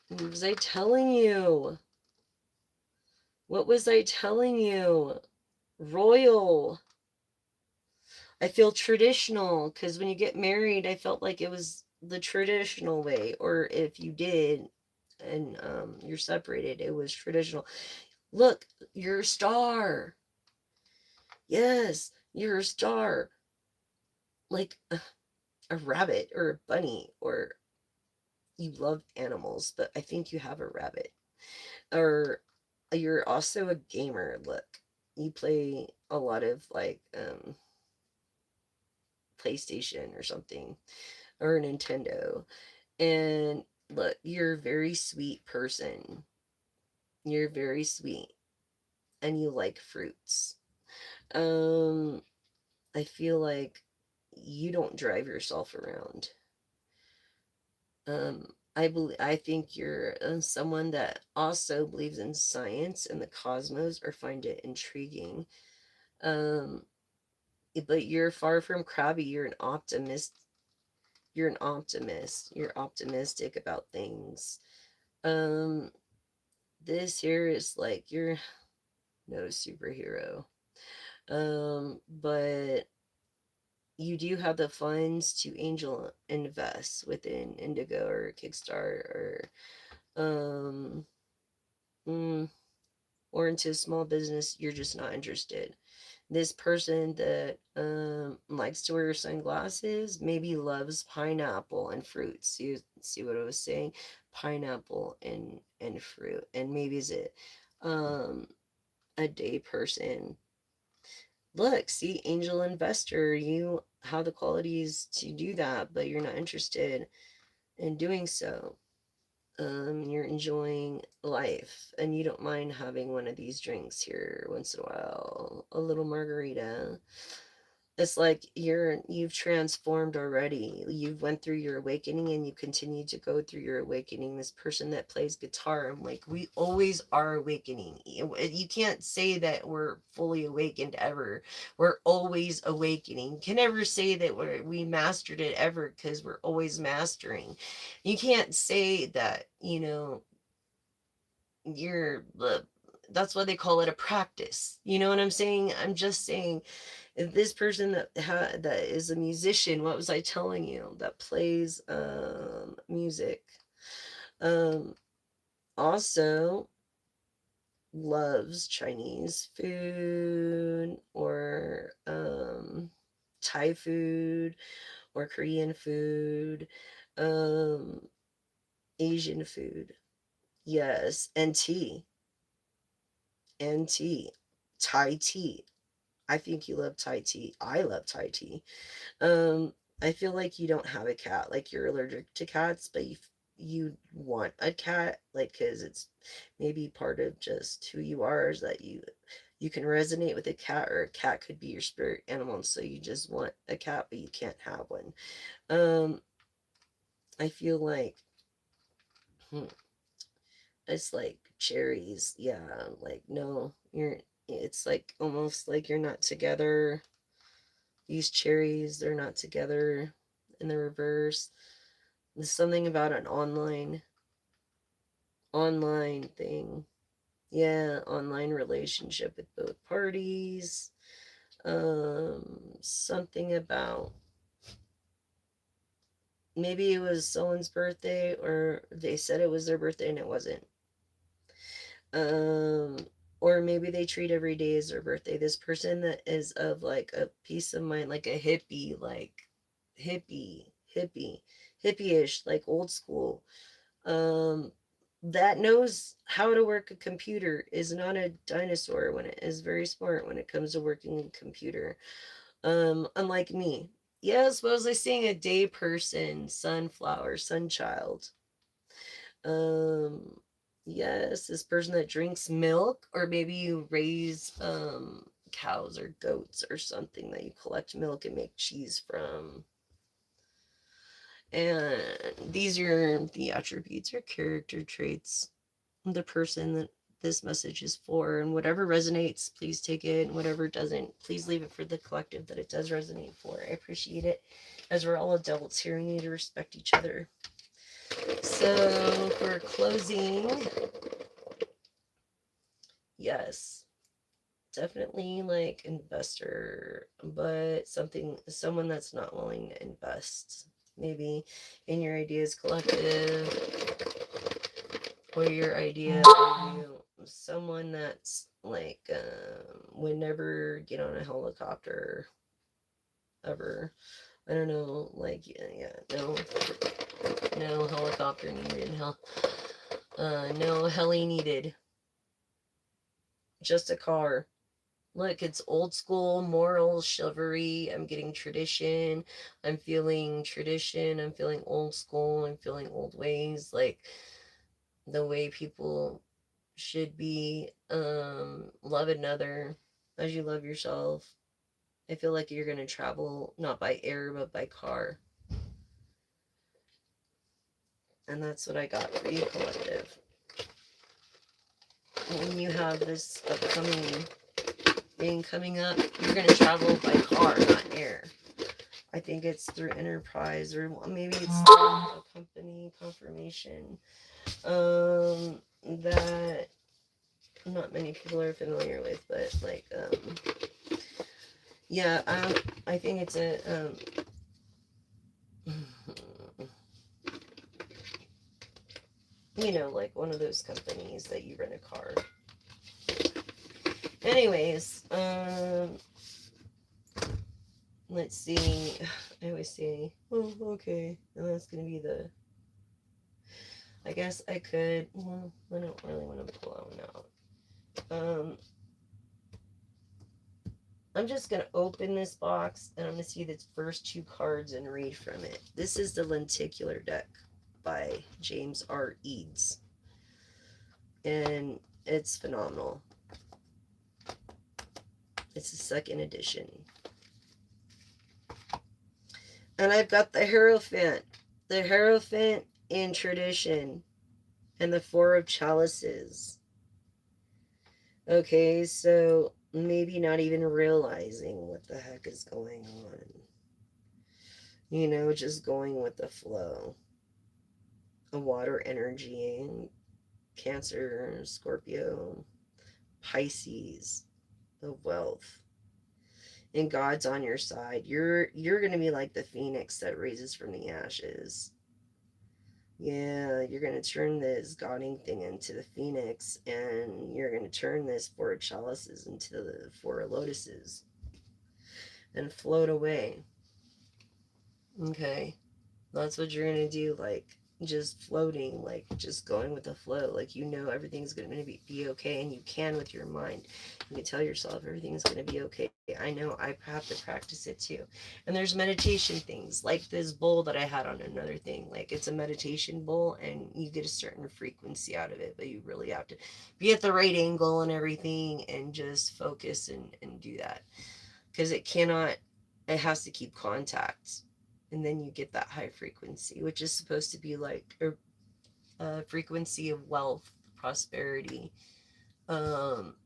what was I telling you? What was I telling you? Royal. I feel traditional, because when you get married, I felt like it was the traditional way. Or if you did and you're separated, it was traditional. Look, you're a star. Yes, you're a star. Like a rabbit or a bunny, or you love animals, but I think you have a rabbit. Or you're also a gamer. Look, you play a lot of like PlayStation or something, or Nintendo. And look, you're a very sweet person. You're very sweet, and you like fruits. Um I feel like you don't drive yourself around. I think you're someone that also believes in science and the cosmos or find it intriguing. Um, but you're far from crabby. You're an optimist. You're an optimist. You're optimistic about things. Um, this here is like you're no superhero. But you do have the funds to angel invest within Indigo or Kickstarter um mm, or into a small business. You're just not interested. This person that likes to wear sunglasses maybe loves pineapple and fruit. See what I was saying? Pineapple and fruit. And maybe is it um a day person. Look, see, angel investor, you have the qualities to do that, but you're not interested in doing so. You're enjoying life and you don't mind having one of these drinks here once in a while, a little margarita. It's like you've transformed already. You've went through your awakening and you continue to go through your awakening. This person that plays guitar, I'm like, we always are awakening. You can't say that we're fully awakened ever. We're always awakening. You can never say that we mastered it ever because we're always mastering. You can't say that, you're that's why they call it a practice. You know what I'm saying? I'm just saying this person that is a musician, what was I telling you, that plays music, um also loves Chinese food or Thai food or Korean food, um Asian food, yes, and tea, Thai tea. I think you love Thai tea. I love Thai tea. Um, I feel like you don't have a cat. Like you're allergic to cats, but you want a cat, like because it's maybe part of just who you are. Is that you can resonate with a cat, or a cat could be your spirit animal. So you just want a cat, but you can't have one. Um, I feel like hmm, it's like cherries. Yeah, like no, you're. It's like almost like you're not together. These cherries, they're not together in the reverse. There's something about an online thing. Yeah, online relationship with both parties. Something about maybe it was someone's birthday or they said it was their birthday and it wasn't. Um, or maybe they treat every day as their birthday. This person that is of like a peace of mind, like a hippie, like hippie, hippie-ish, like old school, um, that knows how to work a computer, is not a dinosaur when it is very smart when it comes to working a computer. Unlike me. Yeah, supposedly seeing a day person, sunflower, sunchild. Um, yes, this person that drinks milk, or maybe you raise cows or goats or something that you collect milk and make cheese from. And these are the attributes or character traits of the person that this message is for. And whatever resonates, please take it. And whatever doesn't, please leave it for the collective that it does resonate for. I appreciate it. As we're all adults here, we need to respect each other. So for closing, yes, definitely like investor, but someone that's not willing to invest. Maybe in your ideas collective or your idea of you, someone that's like would never get on a helicopter ever. I don't know, like no helicopter needed. No heli needed. Just a car. Look, it's old school, moral, chivalry. I'm getting tradition. I'm feeling tradition. I'm feeling old school. I'm feeling old ways, like the way people should be. Love another as you love yourself. I feel like you're going to travel not by air, but by car. And that's what I got for you, collective. When you have this upcoming thing coming up, you're going to travel by car, not air. I think it's through Enterprise, or maybe it's a company confirmation that not many people are familiar with, but like yeah, I think it's a you know, like one of those companies that you rent a car. Anyways, let's see. I always say, oh, okay, and that's gonna be the. I guess I could. Well, I don't really want to pull that one out. I'm just gonna open this box and I'm gonna see the first two cards and read from it. This is the Lenticular deck by James R. Eads, and it's phenomenal. It's the second edition. And I've got the Hierophant in tradition, and the Four of Chalices. Okay, so maybe not even realizing what the heck is going on. You know, just going with the flow. A water energy, and Cancer, Scorpio, Pisces of wealth. And God's on your side. You're gonna be like the phoenix that raises from the ashes. Yeah, you're gonna turn this godding thing into the phoenix, and you're gonna turn this four of chalices into the four of lotuses and float away. Okay, that's what you're gonna do. Like just floating, like just going with the flow. Like you know everything's gonna be okay, and you can with your mind. You can tell yourself everything's gonna be okay. I know I have to practice it too. And there's meditation things like this bowl that I had on another thing. Like it's a meditation bowl, and you get a certain frequency out of it, but you really have to be at the right angle and everything, and just focus and do that because it cannot. It has to keep contact, and then you get that high frequency, which is supposed to be like a frequency of wealth, prosperity, um,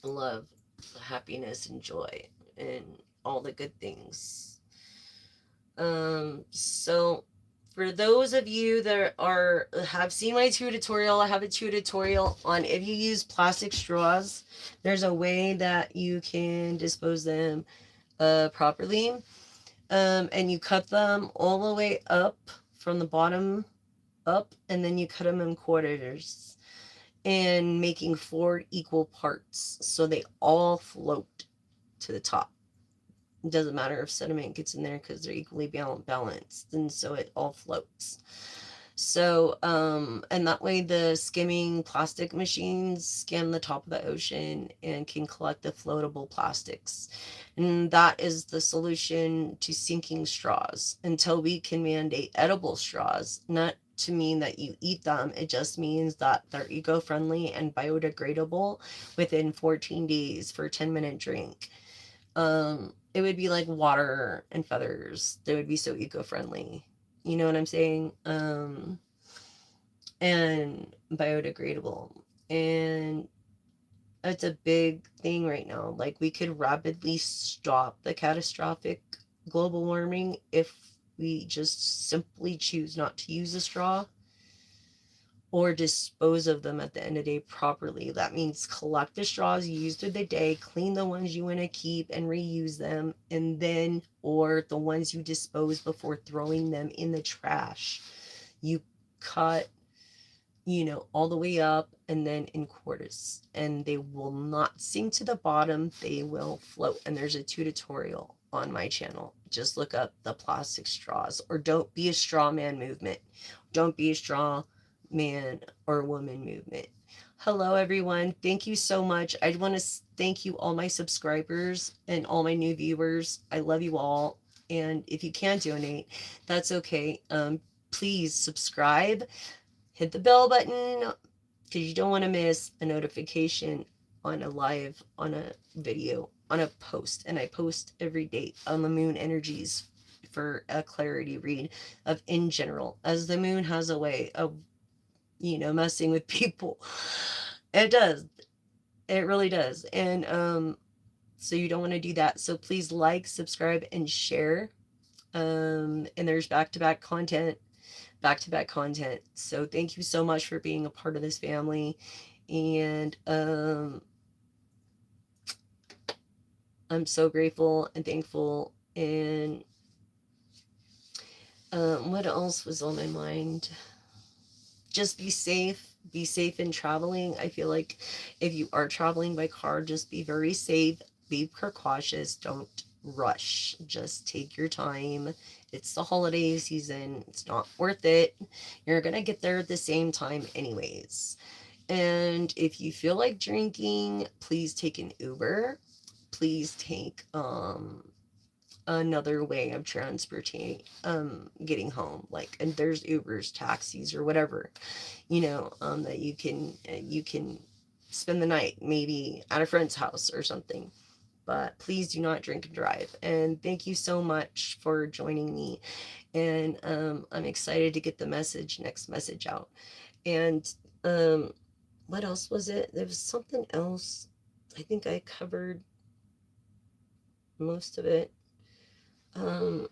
love, happiness, and joy, and all the good things. So for those of you that have seen my tutorial, I have a tutorial on if you use plastic straws, there's a way that you can dispose them properly. And you cut them all the way up from the bottom up, and then you cut them in quarters and making 4 equal parts so they all float to the top. It doesn't matter if sediment gets in there because they're equally balanced, and so it all floats. So, and that way the skimming plastic machines skim the top of the ocean and can collect the floatable plastics. And that is the solution to sinking straws until we can mandate edible straws. Not to mean that you eat them, it just means that they're eco-friendly and biodegradable within 14 days for a 10-minute drink. It would be like water and feathers. They would be so eco-friendly. You know what I'm saying? And biodegradable. And it's a big thing right now. Like we could rapidly stop the catastrophic global warming if we just simply choose not to use a straw or dispose of them at the end of the day properly. That means collect the straws you used through the day, clean the ones you want to keep and reuse them, and then, or the ones you dispose before throwing them in the trash. You cut, you know, all the way up and then in quarters, and they will not sink to the bottom. They will float. And there's a tutorial on my channel. Just look up the plastic straws, or don't be a straw man movement. Don't be a straw man or woman movement. Hello, everyone. Thank you so much. I want to thank you, all my subscribers and all my new viewers. I love you all. And if you can't donate, that's okay. Please subscribe, hit the bell button because you don't want to miss a notification on a live, on a video, on a post. And I post every day on the moon energies for a clarity read of in general, as the moon has a way of, messing with people. It does. It really does. And so you don't want to do that. So please like, subscribe, and share. And there's back to back content. So thank you so much for being a part of this family. And I'm so grateful and thankful. And what else was on my mind? Just be safe. Be safe in traveling. I feel like if you are traveling by car, just be very safe. Be precautious. Don't rush. Just take your time. It's the holiday season. It's not worth it. You're going to get there at the same time, anyways. And if you feel like drinking, please take an Uber. Please take another way of transporting getting home, like, and there's Ubers, taxis, or whatever, that you can spend the night maybe at a friend's house or something. But please do not drink and drive. And thank you so much for joining me. And I'm excited to get the next message out. And what else was it? There was something else. I think I covered most of it. um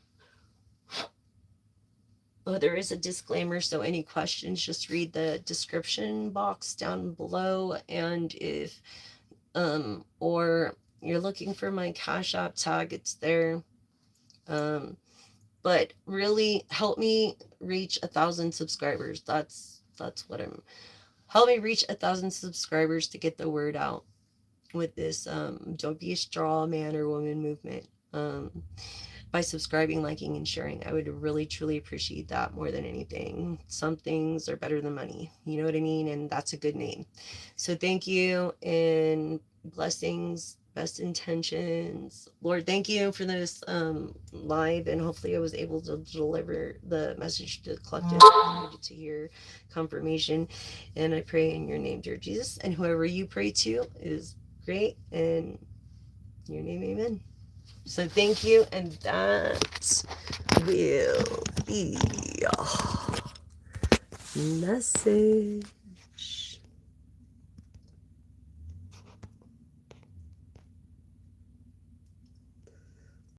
Oh, there is a disclaimer, so any questions, just read the description box down below. And if or you're looking for my Cash App tag, it's there. Um, but really help me reach 1,000 subscribers. That's what I'm help me reach 1,000 subscribers to get the word out with this don't be a straw man or woman movement. By subscribing, liking, and sharing. I would really truly appreciate that more than anything. Some things are better than money. You know what I mean? And that's a good name. So thank you, and blessings, best intentions. Lord, thank you for this live, and hopefully I was able to deliver the message to the collective I needed to hear confirmation. And I pray in your name, dear Jesus, and whoever you pray to is great. And in your name, amen. So thank you, and that will be message.